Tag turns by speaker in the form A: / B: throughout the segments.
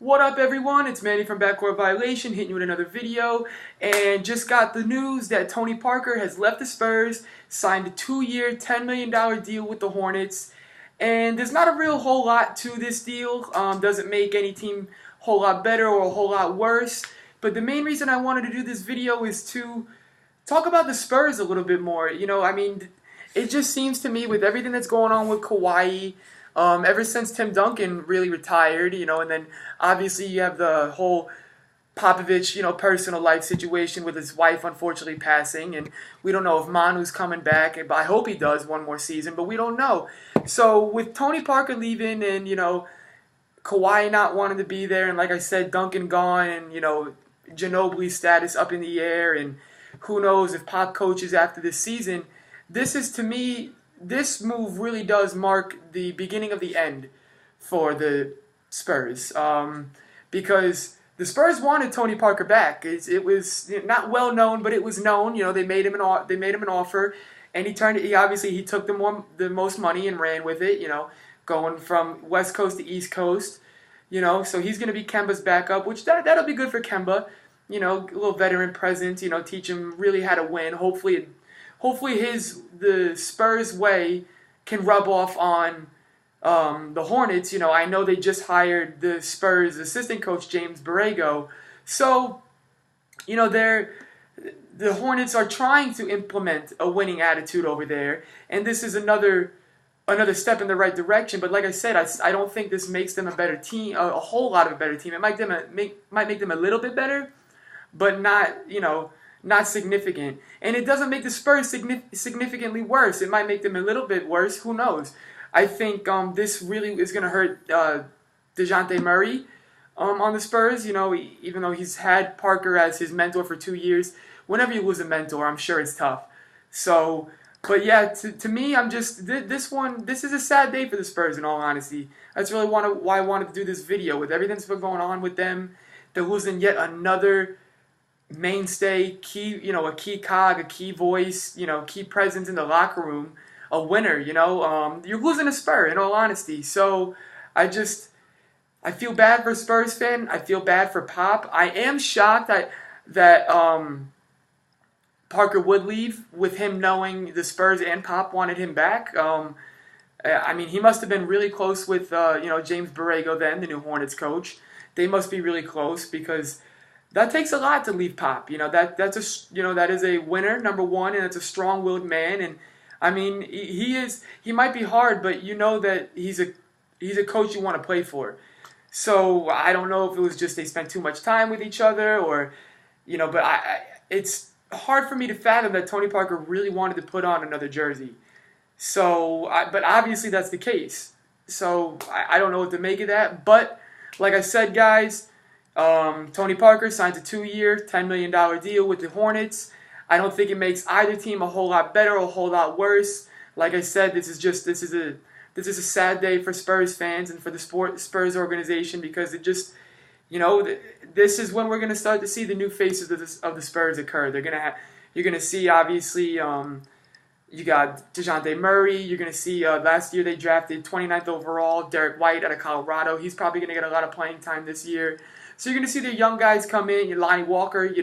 A: What up, everyone? It's Manny from BackCourt Violation hitting you with another video, and just got the news that Tony Parker has left the Spurs, signed a 2-year, $10 million deal with the Hornets, and there's not a real whole lot to this deal. Doesn't make any team a whole lot better or a whole lot worse, but the main reason I wanted to do this video is to talk about the Spurs a little bit more. It just seems to me with everything that's going on with Kawhi, ever since Tim Duncan really retired, and then obviously you have the whole Popovich, personal life situation with his wife unfortunately passing, and we don't know if Manu's coming back, and I hope he does one more season, but we don't know. So with Tony Parker leaving and, Kawhi not wanting to be there, and like I said, Duncan gone, and, Ginobili's status up in the air, and who knows if Pop coaches after this season, this is, to me, this move really does mark the beginning of the end for the Spurs, because the Spurs wanted Tony Parker back. It was not well known, but it was known. They made him an offer, and he took the most money and ran with it. Going from West Coast to East Coast. So he's going to be Kemba's backup, which that'll be good for Kemba. A little veteran presence. Teach him really how to win. Hopefully the Spurs way can rub off on the Hornets. I know they just hired the Spurs assistant coach James Borrego, so the Hornets are trying to implement a winning attitude over there, and this is another step in the right direction. But like I said, I don't think this makes them a better team, a whole lot of a better team. It might make them a little bit better, but not significant. And it doesn't make the Spurs significantly worse. It might make them a little bit worse. Who knows? I think this really is going to hurt DeJounte Murray on the Spurs. Even though he's had Parker as his mentor for 2 years, whenever you lose a mentor, I'm sure it's tough. So, but yeah, to me, this is a sad day for the Spurs, in all honesty. That's really why I wanted to do this video. With everything that's been going on with them, they're losing yet another mainstay, a key cog, a key voice, key presence in the locker room, a winner, you're losing a Spur, in all honesty. So I feel bad for Spurs fan. I feel bad for Pop. I am shocked that Parker would leave, with him knowing the Spurs and Pop wanted him back. He must have been really close with James Borrego then, the new Hornets coach. They must be really close, because that takes a lot to leave Pop. That is a winner, number one, and it's a strong-willed man. And he might be hard, but that he's a coach you want to play for. So I don't know if it was just they spent too much time with each other, or but it's hard for me to fathom that Tony Parker really wanted to put on another jersey. So, but obviously that's the case. So I don't know what to make of that. But like I said, guys. Tony Parker signs a 2-year, $10 million deal with the Hornets. I don't think it makes either team a whole lot better or a whole lot worse. Like I said, this is a sad day for Spurs fans and for the Spurs organization, because it just, this is when we're going to start to see the new faces of the Spurs occur. You're going to see, obviously, you got DeJounte Murray. You're going to see last year they drafted 29th overall Derek White out of Colorado. He's probably going to get a lot of playing time this year. So you're going to see the young guys come in. Lonnie Walker,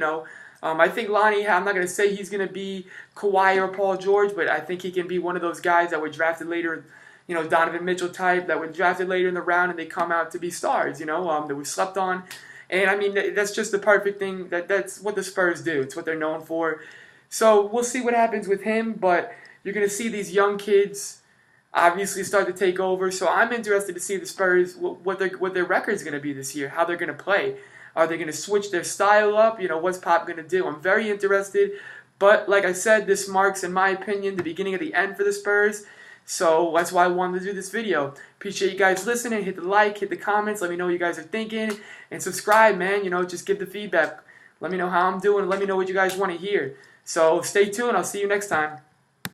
A: I think Lonnie, I'm not going to say he's going to be Kawhi or Paul George, but I think he can be one of those guys that were drafted later, Donovan Mitchell type, that were drafted later in the round and they come out to be stars, that we slept on. And that's just the perfect thing. That's what the Spurs do. It's what they're known for. So we'll see what happens with him, but you're going to see these young kids obviously start to take over. So I'm interested to see the Spurs, what their record's going to be this year, how they're going to play. Are they going to switch their style up? What's Pop going to do? I'm very interested. But like I said, this marks, in my opinion, the beginning of the end for the Spurs. So that's why I wanted to do this video. Appreciate you guys listening. Hit the like, hit the comments. Let me know what you guys are thinking. And subscribe, man. Just give the feedback. Let me know how I'm doing. Let me know what you guys want to hear. So stay tuned. I'll see you next time.